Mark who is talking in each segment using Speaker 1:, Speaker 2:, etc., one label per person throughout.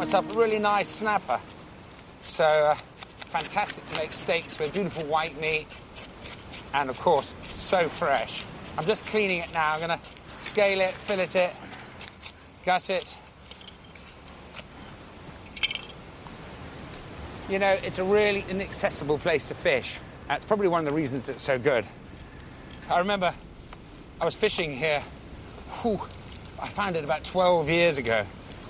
Speaker 1: myself a really nice snapper. So, fantastic to make steaks with beautiful white meat. And, of course, so fresh. I'm just cleaning it now. I'm going to scale it, fillet it, gut it. You know, it's a really inaccessible place to fish. That's probably one of the reasons it's so good. I remember I was fishing here. I found it about 12 years ago.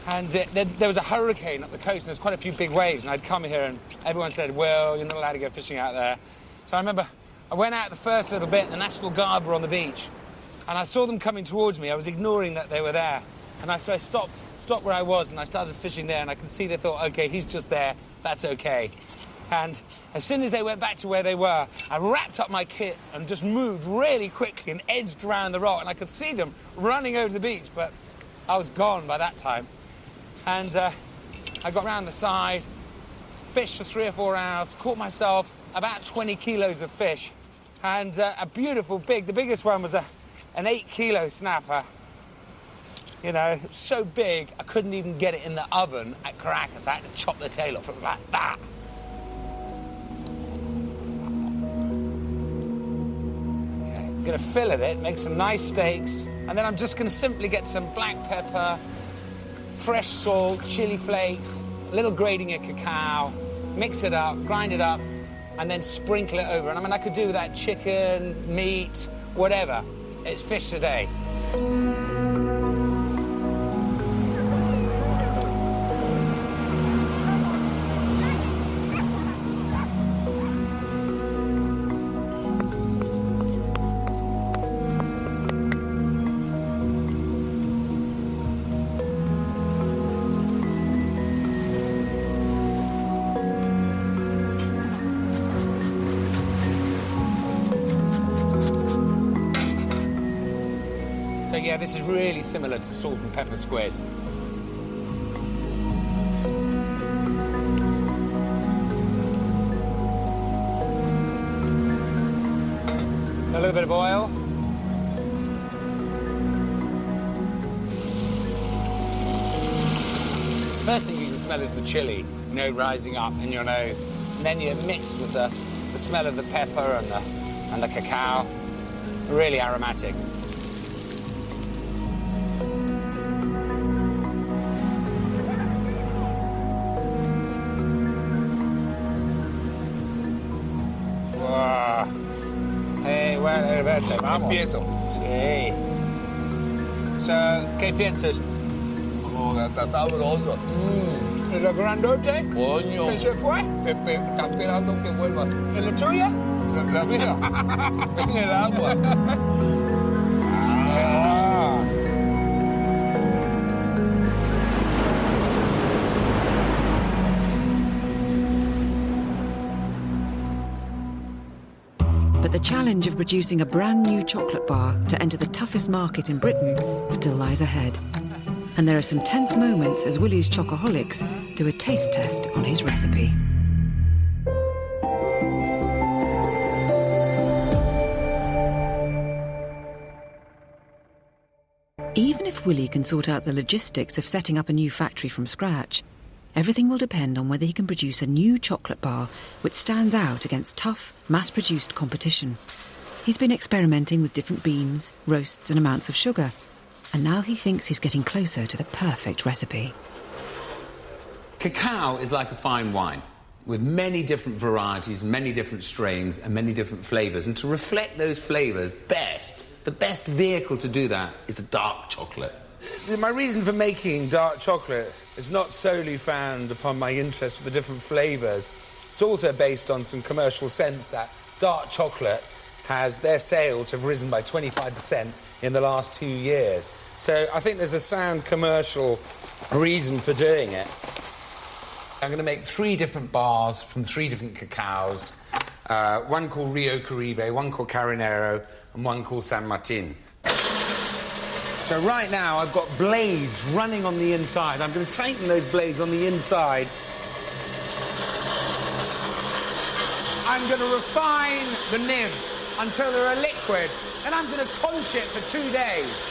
Speaker 1: And there was a hurricane up the coast, and there's quite a few big waves. And I'd come here, and everyone said, well, you're not allowed to go fishing out there. So I remember I went out the first little bit, and the National Guard were on the beach. And I saw them coming towards me. I was ignoring that they were there. And so I stopped where I was, and I started fishing there. And I could see they thought, OK, he's just there. That's OK. And as soon as they went back to where they were, I wrapped up my kit and just moved really quickly and edged around the rock. And I could see them running over the beach, but I was gone by that time. And I got round the side, fished for 3 or 4 hours, caught myself about 20 kilos of fish. And a beautiful the biggest one was an 8-kilo snapper. You know, so big, I couldn't even get it in the oven at Caracas. I had to chop the tail off. It was like that. Okay, I'm going to fillet it, make some nice steaks, and then I'm just going to simply get some black pepper, fresh salt, chili flakes, a little grating of cacao, mix it up, grind it up, and then sprinkle it over. And I mean, I could do that chicken, meat, whatever. It's fish today. So yeah, this is really similar to salt and pepper squid. A little bit of oil. First thing you can smell is the chili, you know, rising up in your nose. And then you're mixed with the smell of the pepper and the cacao. Really aromatic.
Speaker 2: Empiezo.
Speaker 1: Sí. So, ¿qué piensas?
Speaker 2: Oh, está sabroso.
Speaker 1: ¿El grandote?
Speaker 2: Coño.
Speaker 1: ¿Que se fue?
Speaker 2: Está esperando que vuelvas.
Speaker 1: ¿En la tuya?
Speaker 2: La mía. En el agua.
Speaker 3: But the challenge of producing a brand new chocolate bar to enter the toughest market in Britain still lies ahead. And there are some tense moments as Willie's Chocoholics do a taste test on his recipe. Even if Willie can sort out the logistics of setting up a new factory from scratch, everything will depend on whether he can produce a new chocolate bar which stands out against tough, mass-produced competition. He's been experimenting with different beans, roasts and amounts of sugar, and now he thinks he's getting closer to the perfect recipe.
Speaker 4: Cacao is like a fine wine, with many different varieties, many different strains and many different flavours. And to reflect those flavours best, the best vehicle to do that is a dark chocolate.
Speaker 1: My reason for making dark chocolate is not solely found upon my interest for the different flavours. It's also based on some commercial sense that dark chocolate their sales have risen by 25% in the last 2 years. So I think there's a sound commercial reason for doing it.
Speaker 4: I'm going to make 3 different bars from 3 different cacaos. One called Rio Caribe, one called Carinero, and one called San Martin.
Speaker 1: So right now I've got blades running on the inside. I'm going to tighten those blades on the inside. I'm going to refine the nibs until they're a liquid. Then I'm going to conch it for 2 days.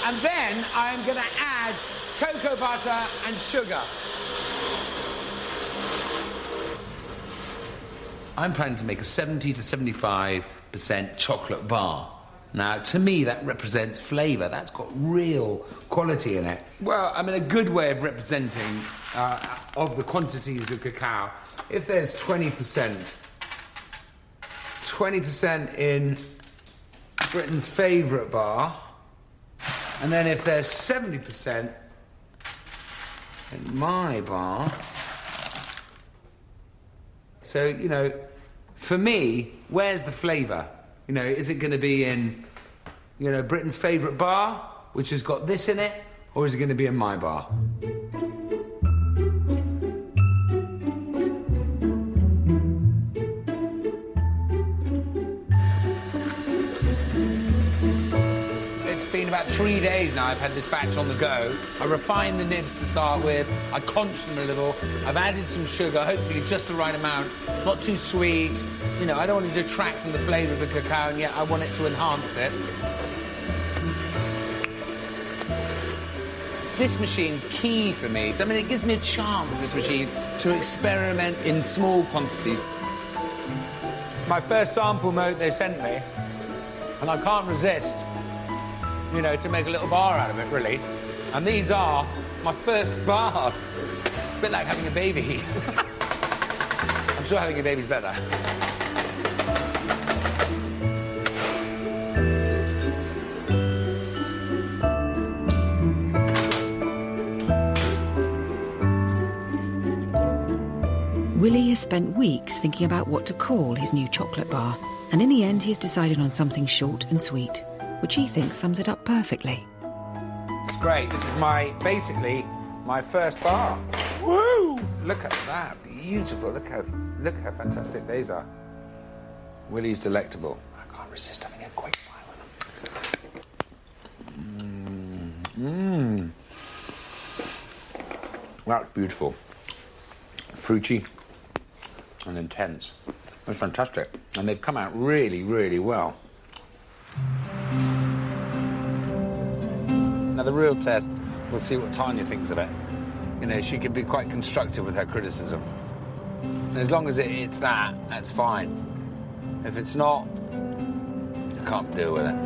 Speaker 1: And then I'm going to add cocoa butter and sugar.
Speaker 4: I'm planning to make a 70 to 75% chocolate bar. Now, to me, that represents flavour. That's got real quality in it. Well, I mean, a good way of representing of the quantities of cacao, if there's 20% in Britain's favourite bar, and then if there's 70% in my bar. So, you know, for me, where's the flavour? You know, is it going to be in, you know, Britain's favourite bar, which has got this in it, or is it going to be in my bar? It's been about 3 days now I've had this batch on the go. I refined the nibs to start with, I conched them a little, I've added some sugar, hopefully just the right amount, not too sweet. You know, I don't want to detract from the flavour of the cacao, and yet I want it to enhance it. This machine's key for me. I mean, it gives me a chance, this machine, to experiment in small quantities. My first sample note they sent me, and I can't resist, you know, to make a little bar out of it, really. And these are my first bars. A bit like having a baby. I'm sure having a baby's better.
Speaker 3: Willie has spent weeks thinking about what to call his new chocolate bar, and in the end he has decided on something short and sweet, which he thinks sums it up perfectly.
Speaker 1: It's great. This is basically my first bar. Woo! Look at that. Beautiful. Look how fantastic these are. Willie's Delectable. I can't resist having a quick bite with them. That's beautiful. Fruity and intense. That's fantastic. And they've come out really, really well. Now, the real test, we'll see what Tanya thinks of it. You know, she can be quite constructive with her criticism. And as long as it's that, that's fine. If it's not, I can't deal with it.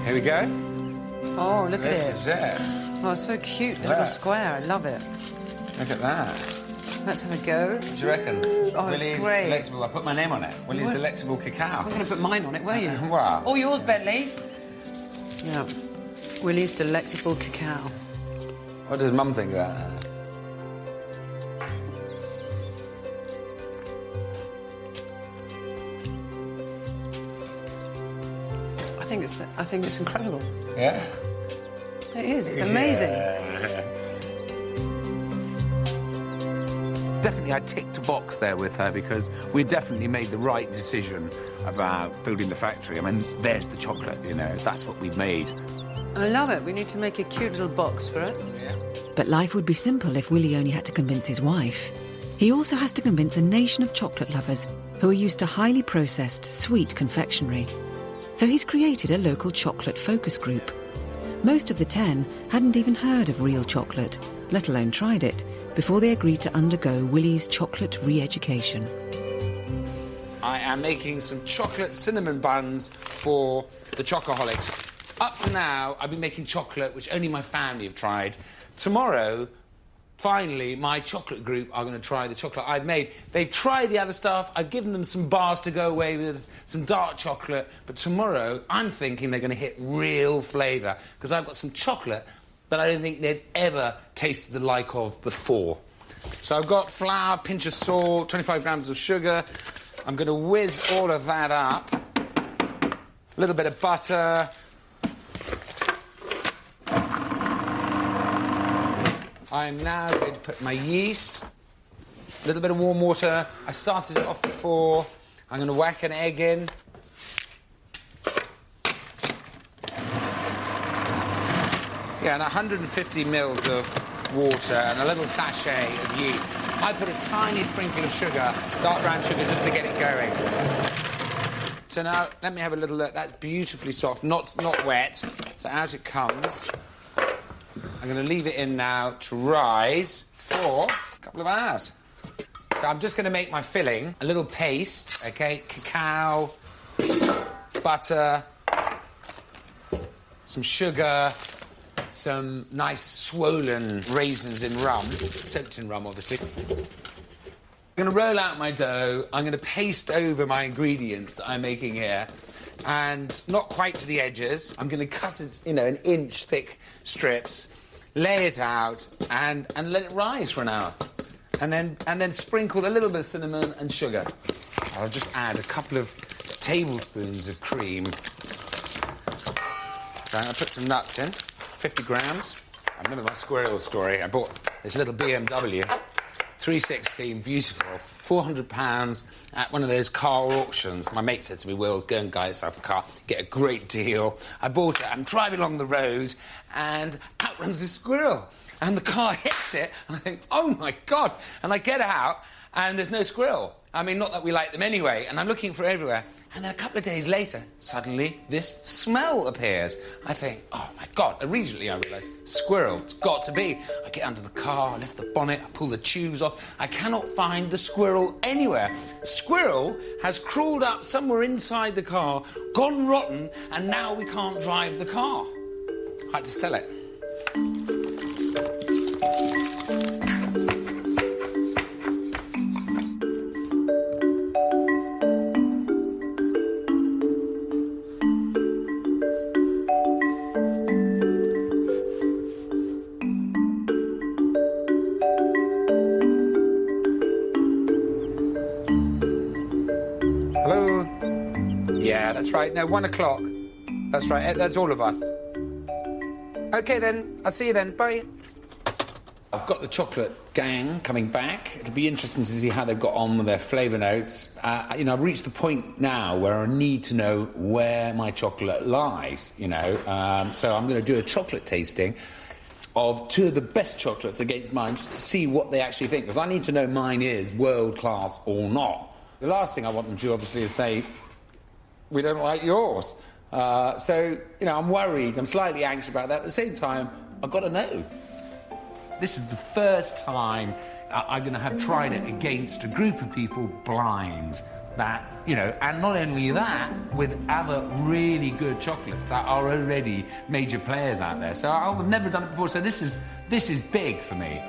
Speaker 1: Here we go.
Speaker 5: Oh, look at it.
Speaker 1: This is it.
Speaker 5: Oh, it's so cute. The little square. I love it.
Speaker 1: Look at that.
Speaker 5: Let's have a go.
Speaker 1: What do you reckon?
Speaker 5: Oh, it's
Speaker 1: Willie's
Speaker 5: great.
Speaker 1: Delectable. I put my name on it. Willie's
Speaker 5: What?
Speaker 1: Delectable Cacao.
Speaker 5: I'm going to put mine on it, were you?
Speaker 1: Wow.
Speaker 5: Oh, yours, Bentley. Yeah. Willie's Delectable Cacao.
Speaker 1: What does Mum think about that?
Speaker 5: I think it's incredible.
Speaker 1: Yeah?
Speaker 5: It is. It's amazing.
Speaker 4: Definitely, I ticked a box there with her because we definitely made the right decision about building the factory. I mean, there's the chocolate, you know, that's what we've made.
Speaker 5: I love it. We need to make a cute little box for it.
Speaker 1: Yeah.
Speaker 3: But life would be simple if Willie only had to convince his wife. He also has to convince a nation of chocolate lovers who are used to highly processed, sweet confectionery. So he's created a local chocolate focus group. Most of the 10 hadn't even heard of real chocolate, let alone tried it, before they agreed to undergo Willie's chocolate re-education.
Speaker 1: I am making some chocolate cinnamon buns for the Chocoholics. Up to now, I've been making chocolate which only my family have tried. Tomorrow, finally, my chocolate group are going to try the chocolate I've made. They've tried the other stuff. I've given them some bars to go away with, some dark chocolate. But tomorrow, I'm thinking they're going to hit real flavour, because I've got some chocolate that I don't think they'd ever tasted the like of before. So I've got flour, pinch of salt, 25 grams of sugar. I'm going to whiz all of that up. A little bit of butter. I'm now going to put my yeast, a little bit of warm water. I started it off before. I'm going to whack an egg in. Yeah, and 150 mils of water and a little sachet of yeast. I put a tiny sprinkle of sugar, dark brown sugar, just to get it going. So now, let me have a little look. That's beautifully soft, not wet. So out it comes. I'm going to leave it in now to rise for a couple of hours. So I'm just going to make my filling, a little paste, OK? Cacao, butter, some sugar, some nice swollen raisins in rum, soaked in rum, obviously. I'm going to roll out my dough. I'm going to paste over my ingredients that I'm making here, and not quite to the edges. I'm going to cut it, you know, in inch-thick strips, lay it out, and let it rise for an hour. And then sprinkle a little bit of cinnamon and sugar. I'll just add a couple of tablespoons of cream. So I'll put some nuts in, 50 grams. I remember my squirrel story. I bought this little BMW, 316, beautiful, £400 at one of those car auctions. My mate said to me, Will, go and buy yourself a car, get a great deal. I bought it, I'm driving along the road, and out runs this squirrel. And the car hits it, and I think, oh, my God. And I get out, and there's no squirrel. I mean, not that we like them anyway, and I'm looking for everywhere. And then a couple of days later, suddenly, this smell appears. I think, oh, my God. Immediately, I realise, squirrel, it's got to be. I get under the car, I lift the bonnet, I pull the tubes off. I cannot find the squirrel anywhere. Squirrel has crawled up somewhere inside the car, gone rotten, and now we can't drive the car. I had to sell it. Hello? Yeah, that's right. No, 1 o'clock. That's right. That's all of us. OK, then. I'll see you then. Bye. I've got the chocolate gang coming back. It'll be interesting to see how they've got on with their flavour notes. You know, I've reached the point now where I need to know where my chocolate lies, you know. So I'm going to do a chocolate tasting of two of the best chocolates against mine, just to see what they actually think, because I need to know mine is world-class or not. The last thing I want them to, obviously, is say, we don't like yours. So, you know, I'm worried, I'm slightly anxious about that. At the same time, I've got to know. This is the first time I'm going to have tried it against a group of people blind. That, you know, and not only that, with other really good chocolates that are already major players out there. So I've never done it before, so this is big for me.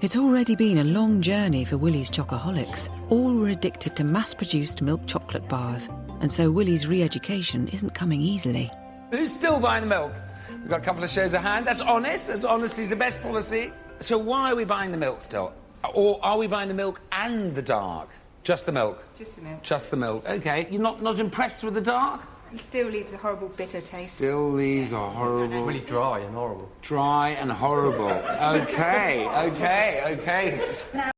Speaker 3: It's already been a long journey for Willie's chocoholics. All were addicted to mass-produced milk chocolate bars, and so Willie's re-education isn't coming easily.
Speaker 1: Who's still buying the milk? We've got a couple of shows of hand. That's honest. That's honesty is the best policy. So why are we buying the milk still? Or are we buying the milk and the dark? Just the milk?
Speaker 6: Just the milk.
Speaker 1: Just the milk. OK. You're not impressed with the dark?
Speaker 6: It still leaves a horrible bitter taste.
Speaker 1: Still leaves a horrible...
Speaker 7: Really dry and horrible.
Speaker 1: Dry and horrible. OK, OK, OK.